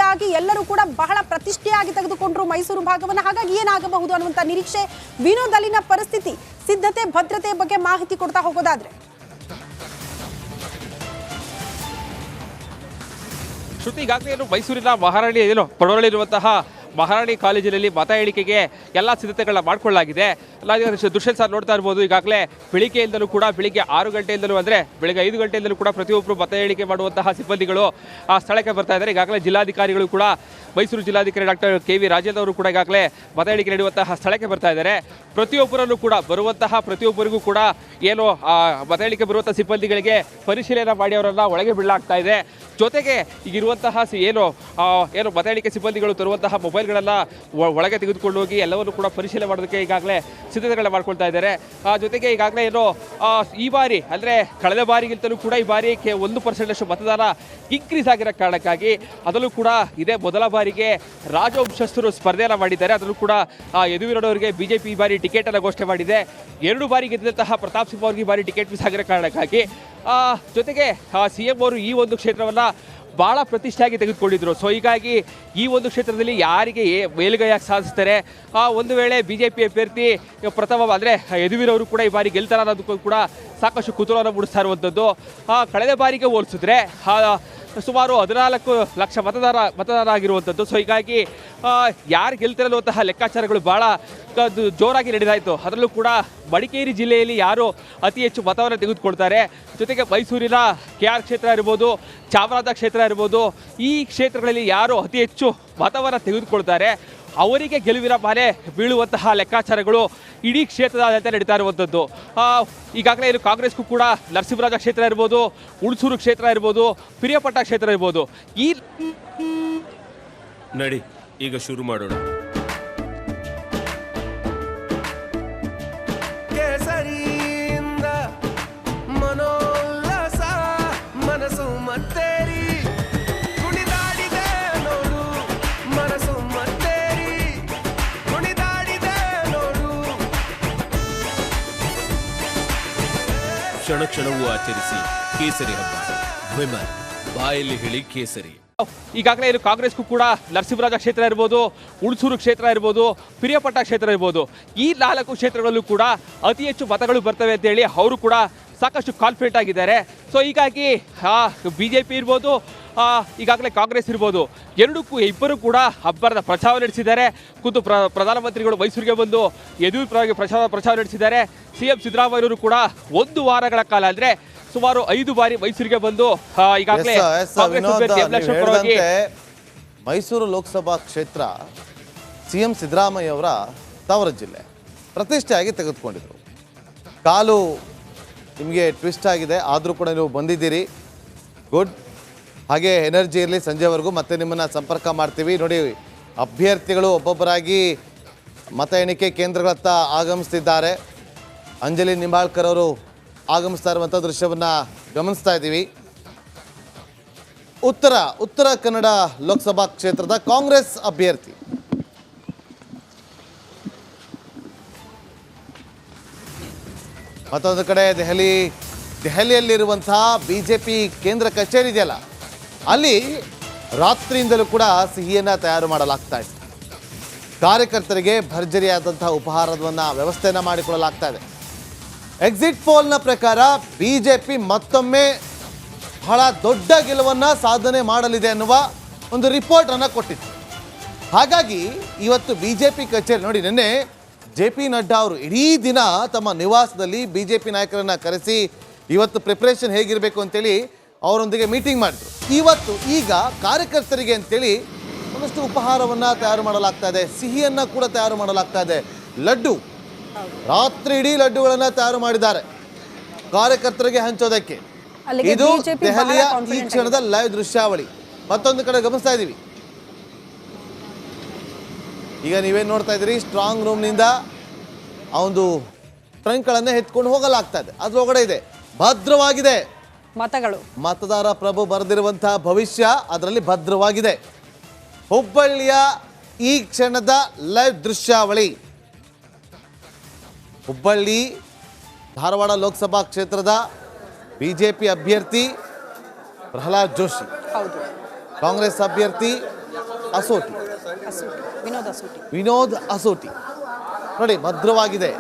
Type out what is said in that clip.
ಹೀಗಾಗಿ ಎಲ್ಲರೂ ಕೂಡ ಬಹಳ ಪ್ರತಿಷ್ಠೆಯಾಗಿ ತೆಗೆದುಕೊಂಡ್ರು ಮೈಸೂರು ಭಾಗವನ್ನು. ಹಾಗಾಗಿ ಏನಾಗಬಹುದು ಅನ್ನುವಂಥ ನಿರೀಕ್ಷೆ. ವಿನೋದ್, ಅಲ್ಲಿನ ಪರಿಸ್ಥಿತಿ, ಸಿದ್ಧತೆ, ಭದ್ರತೆ ಬಗ್ಗೆ ಮಾಹಿತಿ ಕೊಡ್ತಾ ಹೋಗೋದಾದ್ರೆ. ಶ್ರುತಿ, ಈಗಾಗಲೇ ಮೈಸೂರಿನ ಮಹಾರಾಣಿ ಪಡವಳಿರುವಂತಹ ಮಹಾರಾಣಿ ಕಾಲೇಜಿನಲ್ಲಿ ಮತ ಎಣಿಕೆಗೆ ಎಲ್ಲ ಸಿದ್ಧತೆಗಳನ್ನ ಮಾಡಿಕೊಳ್ಳಲಾಗಿದೆ. ದೃಶ್ಯ ಸರ್ ನೋಡ್ತಾ ಇರ್ಬೋದು. ಈಗಾಗಲೇ ಬೆಳಿಗ್ಗೆಯಿಂದಲೂ ಕೂಡ ಬೆಳಿಗ್ಗೆ 6 ಗಂಟೆಯಿಂದಲೂ ಅಂದರೆ ಬೆಳಿಗ್ಗೆ 5 ಗಂಟೆಯಿಂದಲೂ ಕೂಡ ಪ್ರತಿಯೊಬ್ಬರು ಮತ ಎಣಿಕೆ ಮಾಡುವಂತಹ ಸಿಬ್ಬಂದಿಗಳು ಆ ಸ್ಥಳಕ್ಕೆ ಬರ್ತಾ ಇದ್ದಾರೆ. ಈಗಾಗಲೇ ಜಿಲ್ಲಾಧಿಕಾರಿಗಳು ಕೂಡ, ಮೈಸೂರು ಜಿಲ್ಲಾಧಿಕಾರಿ ಡಾಕ್ಟರ್ KV ರಾಜೇಂದ್ರ ಅವರು ಕೂಡ ಈಗಾಗಲೇ ಮತ ಎಣಿಕೆ ನಡೆಯುವಂತಹ ಸ್ಥಳಕ್ಕೆ ಬರ್ತಾ ಇದ್ದಾರೆ. ಪ್ರತಿಯೊಬ್ಬರನ್ನು ಕೂಡ ಬರುವಂತಹ ಪ್ರತಿಯೊಬ್ಬರಿಗೂ ಕೂಡ ಏನು ಮತ ಎಣಿಕೆ ಬರುವಂತಹ ಸಿಬ್ಬಂದಿಗಳಿಗೆ ಪರಿಶೀಲನೆ ಮಾಡಿ ಅವರನ್ನು ಒಳಗೆ ಬಿಡಲಾಗ್ತಾ ಇದೆ. ಜೊತೆಗೆ ಈಗಿರುವಂತಹ ಏನು ಮತ ಎಣಿಕೆ ಸಿಬ್ಬಂದಿಗಳು ತರುವಂತಹ ಮೊಬೈಲ್ಗಳನ್ನು ಒಳಗೆ ತೆಗೆದುಕೊಂಡು ಹೋಗಿ ಎಲ್ಲವನ್ನು ಕೂಡ ಪರಿಶೀಲನೆ ಮಾಡೋದಕ್ಕೆ ಈಗಾಗಲೇ ಸಿದ್ಧತೆಗಳನ್ನ ಮಾಡ್ಕೊಳ್ತಾ ಇದ್ದಾರೆ. ಜೊತೆಗೆ ಈಗಾಗಲೇ ಈ ಬಾರಿ ಅಂದರೆ ಕಳೆದ ಬಾರಿಗಿಂತಲೂ ಕೂಡ ಈ ಬಾರಿ 1% ಮತದಾನ ಇನ್ಕ್ರೀಸ್ ಆಗಿರೋ ಕಾರಣಕ್ಕಾಗಿ ಅದರಲ್ಲೂ ಕೂಡ ಇದೇ ಮೊದಲ ಬಾರಿಗೆ ರಾಜವಂಶಸ್ಥರು ಸ್ಪರ್ಧೆಯನ್ನು ಮಾಡಿದ್ದಾರೆ. ಅದರಲ್ಲೂ ಕೂಡ ಯದುವೀರಣ್ಣವರಿಗೆ BJP ಈ ಬಾರಿ ಟಿಕೆಟ್ ಅನ್ನು ಘೋಷಣೆ ಮಾಡಿದೆ. 2 ಬಾರಿ ಗೆದ್ದಂತಹ ಪ್ರತಾಪ್ ಸಿಂಹ ಅವರಿಗೆ ಈ ಬಾರಿ ಟಿಕೆಟ್ ಮಿಸ್ ಆಗಿರೋ ಕಾರಣಕ್ಕಾಗಿ ಜೊತೆಗೆ CM ಅವರು ಈ ಒಂದು ಕ್ಷೇತ್ರವನ್ನು ಭಾಳ ಪ್ರತಿಷ್ಠೆಯಾಗಿ ತೆಗೆದುಕೊಂಡಿದ್ರು. ಸೊ ಹೀಗಾಗಿ ಈ ಒಂದು ಕ್ಷೇತ್ರದಲ್ಲಿ ಯಾರಿಗೆ ಮೇಲುಗೈಯಾಗಿ ಸಾಧಿಸ್ತಾರೆ, ಒಂದು ವೇಳೆ BJP ಅಭ್ಯರ್ಥಿ ಪ್ರಥಮ ಅಂದರೆ ಯದುವೀರವರು ಕೂಡ ಈ ಬಾರಿ ಗೆಲ್ತಾರ ಅನ್ನೋದಕ್ಕೂ ಕೂಡ ಸಾಕಷ್ಟು ಕುತೂಹಲ ಮೂಡಿಸ್ತಾ ಇರುವಂಥದ್ದು. ಕಳೆದ ಬಾರಿಗೆ ಹೋಲಿಸಿದ್ರೆ ಸುಮಾರು 14 ಲಕ್ಷ ಮತದಾರ ಆಗಿರುವಂಥದ್ದು. ಸೊ ಹೀಗಾಗಿ ಯಾರು ಗೆಲ್ತಿರುವಂತಹ ಲೆಕ್ಕಾಚಾರಗಳು ಭಾಳ ಜೋರಾಗಿ ನಡೆದಾಯಿತು. ಅದರಲ್ಲೂ ಕೂಡ ಮಡಿಕೇರಿ ಜಿಲ್ಲೆಯಲ್ಲಿ ಯಾರು ಅತಿ ಹೆಚ್ಚು ಮತವನ್ನು ತೆಗೆದುಕೊಳ್ತಾರೆ, ಜೊತೆಗೆ ಮೈಸೂರಿನ KR ಕ್ಷೇತ್ರ ಇರ್ಬೋದು, ಚಾಮರಾಜ ಕ್ಷೇತ್ರ ಇರ್ಬೋದು, ಈ ಕ್ಷೇತ್ರಗಳಲ್ಲಿ ಯಾರು ಅತಿ ಹೆಚ್ಚು ಮತವನ್ನು ತೆಗೆದುಕೊಳ್ತಾರೆ ಅವರಿಗೆ ಗೆಲುವಿನ ಮಾಲೆ ಬೀಳುವಂತಹ ಲೆಕ್ಕಾಚಾರಗಳು ಇಡೀ ಕ್ಷೇತ್ರದಾದ್ಯಂತ ನಡೀತಾ ಇರುವಂಥದ್ದು. ಈಗಾಗಲೇ ಕಾಂಗ್ರೆಸ್ಗೂ ಕೂಡ ನರಸಿಂಹರಾಜ ಕ್ಷೇತ್ರ ಇರ್ಬೋದು, ಹುಣಸೂರು ಕ್ಷೇತ್ರ ಇರ್ಬೋದು, ಪಿರಿಯಾಪಟ್ಟ ಕ್ಷೇತ್ರ ಇರ್ಬೋದು. ಈ ನಡಿ ಈಗ ಶುರು ಮಾಡೋಣ. ಕೇಸರಿಯಿಂದ ಮನೋಲ್ಲಾಸ ಮನಸ್ಸು ಮತ್ತೇರಿ ಕುಣಿದಾಡಿದೆ ನೋಡು, ಮನಸ್ಸು ಮತ್ತೇರಿ ಕುಣಿದಾಡಿದೆ ನೋಡು. ಕ್ಷಣ ಕ್ಷಣವೂ ಆಚರಿಸಿ ಕೇಸರಿ ಹಬ್ಬ. ವಿಮಲ್ ಬಾಯಲ್ಲಿ ಹೇಳಿ ಕೇಸರಿ. ಈಗಾಗಲೇ ಕಾಂಗ್ರೆಸ್ಗೂ ಕೂಡ ನರಸಿಂಹರಾಜ ಕ್ಷೇತ್ರ ಇರ್ಬೋದು, ಹುಣಸೂರು ಕ್ಷೇತ್ರ ಇರ್ಬೋದು, ಪಿರಿಯಾಪಟ್ಟ ಕ್ಷೇತ್ರ ಇರ್ಬೋದು, ಈ 4 ಕ್ಷೇತ್ರಗಳಲ್ಲೂ ಕೂಡ ಅತಿ ಹೆಚ್ಚು ಮತಗಳು ಬರ್ತವೆ ಅಂತೇಳಿ ಅವರು ಕೂಡ ಸಾಕಷ್ಟು ಕಾನ್ಫಿಡೆಂಟ್ ಆಗಿದ್ದಾರೆ. ಸೊ ಹೀಗಾಗಿ BJP ಇರ್ಬೋದು, ಈಗಾಗಲೇ ಕಾಂಗ್ರೆಸ್ ಇರ್ಬೋದು, ಇಬ್ಬರು ಕೂಡ ಅಬ್ಬರದ ಪ್ರಚಾರ ನಡೆಸಿದ್ದಾರೆ. ಖುದ್ದು ಪ್ರಧಾನಮಂತ್ರಿಗಳು ಮೈಸೂರಿಗೆ ಬಂದು ಯದುವೀರ್ ಪರವಾಗಿ ಪ್ರಚಾರ ನಡೆಸಿದ್ದಾರೆ. CM ಸಿದ್ದರಾಮಯ್ಯವರು ಕೂಡ 1 ವಾರಗಳ ಕಾಲ ಅಂದರೆ ಸುಮಾರು 5 ಬಾರಿ ಮೈಸೂರಿಗೆ ಬಂದು ಈಗಾಗಲೇ ಮೈಸೂರು ಲೋಕಸಭಾ ಕ್ಷೇತ್ರ CM ಸಿದ್ದರಾಮಯ್ಯ ಅವರ ತವರ ಜಿಲ್ಲೆ ಪ್ರತಿಷ್ಠೆಯಾಗಿ ತೆಗೆದುಕೊಂಡಿದ್ರು. ಕಾಲು ನಿಮಗೆ ಟ್ವಿಸ್ಟ್ ಆಗಿದೆ, ಆದರೂ ಕೂಡ ನೀವು ಬಂದಿದ್ದೀರಿ, ಗುಡ್. ಹಾಗೆ ಎನರ್ಜಿ ಇರಲಿ, ಸಂಜೆವರೆಗೂ ಮತ್ತೆ ನಿಮ್ಮನ್ನು ಸಂಪರ್ಕ ಮಾಡ್ತೀವಿ. ನೋಡಿ, ಅಭ್ಯರ್ಥಿಗಳು ಒಬ್ಬೊಬ್ಬರಾಗಿ ಮತ ಎಣಿಕೆ ಕೇಂದ್ರಗಳತ್ತ ಆಗಮಿಸ್ತಿದ್ದಾರೆ. ಅಂಜಲಿ ನಿಂಬಾಳ್ಕರ್ ಅವರು ಆಗಮಿಸ್ತಾ ಇರುವಂಥ ದೃಶ್ಯವನ್ನು ಗಮನಿಸ್ತಾ ಇದ್ದೀವಿ. ಉತ್ತರ ಕನ್ನಡ ಲೋಕಸಭಾ ಕ್ಷೇತ್ರದ ಕಾಂಗ್ರೆಸ್ ಅಭ್ಯರ್ಥಿ ಮತ್ತೊಂದು ಕಡೆ ದೆಹಲಿಯಲ್ಲಿರುವಂತಹ BJP ಕೇಂದ್ರ ಕಚೇರಿ ಇದೆಯಲ್ಲ, ಅಲ್ಲಿ ರಾತ್ರಿಯಿಂದಲೂ ಕೂಡ ಸಿಹಿಯನ್ನು ತಯಾರು ಮಾಡಲಾಗ್ತಾ ಇದೆ. ಕಾರ್ಯಕರ್ತರಿಗೆ ಭರ್ಜರಿಯಾದಂತಹ ಉಪಹಾರವನ್ನು ವ್ಯವಸ್ಥೆಯನ್ನು ಮಾಡಿಕೊಳ್ಳಲಾಗ್ತಾ ಇದೆ. ಎಕ್ಸಿಟ್ ಪೋಲ್ನ ಪ್ರಕಾರ BJP ಮತ್ತೊಮ್ಮೆ ಬಹಳ ದೊಡ್ಡ ಗೆಲುವನ್ನು ಸಾಧನೆ ಮಾಡಲಿದೆ ಅನ್ನುವ ಒಂದು ರಿಪೋರ್ಟನ್ನು ಕೊಟ್ಟಿತ್ತು. ಹಾಗಾಗಿ ಇವತ್ತು BJP ಕಚೇರಿ ನೋಡಿ, ನಿನ್ನೆ JP ನಡ್ಡಾ ಅವರು ಇಡೀ ದಿನ ತಮ್ಮ ನಿವಾಸದಲ್ಲಿ BJP ನಾಯಕರನ್ನು ಕರೆಸಿ ಇವತ್ತು ಪ್ರಿಪ್ರೇಷನ್ ಹೇಗಿರಬೇಕು ಅಂತೇಳಿ ಅವರೊಂದಿಗೆ ಮೀಟಿಂಗ್ ಮಾಡಿದ್ರು. ಈಗ ಕಾರ್ಯಕರ್ತರಿಗೆ ಅಂತೇಳಿ ಒಂದಷ್ಟು ಉಪಹಾರವನ್ನು ತಯಾರು ಮಾಡಲಾಗ್ತಾ ಇದೆ, ಸಿಹಿಯನ್ನು ಕೂಡ ತಯಾರು ಮಾಡಲಾಗ್ತಾ ಇದೆ. ಲಡ್ಡು, ರಾತ್ರಿ ಇಡೀ ಲಡ್ಡುಗಳನ್ನು ತಯಾರು ಮಾಡಿದ್ದಾರೆ ಕಾರ್ಯಕರ್ತರಿಗೆ ಹಂಚೋದಕ್ಕೆ. ಇದು ದೆಹಲಿಯ ಈ ಕ್ಷಣದ ಲೈವ್ ದೃಶ್ಯಾವಳಿ. ಮತ್ತೊಂದು ಕಡೆ ಗಮನಿಸ್ತಾ ಇದ್ದೀವಿ, ಈಗ ನೀವೇನು ನೋಡ್ತಾ ಇದ್ದೀರಿ, ಸ್ಟ್ರಾಂಗ್ ರೂಮ್ನಿಂದ ಆ ಒಂದು ಟ್ರಂಕ್ಗಳನ್ನು ಎತ್ಕೊಂಡು ಹೋಗಲಾಗ್ತಾ ಇದೆ. ಅದರೊಳಗಡೆ ಇದೆ, ಭದ್ರವಾಗಿದೆ ಮತಗಳು. ಮತದಾರ ಪ್ರಭು ಬರೆದಿರುವಂತಹ ಭವಿಷ್ಯ ಅದರಲ್ಲಿ ಭದ್ರವಾಗಿದೆ. ಹುಬ್ಬಳ್ಳಿಯ ಈ ಕ್ಷಣದ ಲೈವ್ ದೃಶ್ಯಾವಳಿ. ಹುಬ್ಬಳ್ಳಿ ಧಾರವಾಡ ಲೋಕಸಭಾ ಕ್ಷೇತ್ರದ BJP ಅಭ್ಯರ್ಥಿ ಪ್ರಹ್ಲಾದ್ ಜೋಶಿ, ಕಾಂಗ್ರೆಸ್ ಅಭ್ಯರ್ಥಿ ಅಸೋಟಿ ವಿನೋದ್ ಅಸೂಟಿ ವಿನೋದ್ ಅಸೋಟಿ ನೋಡಿ ಭದ್ರವಾಗಿದೆ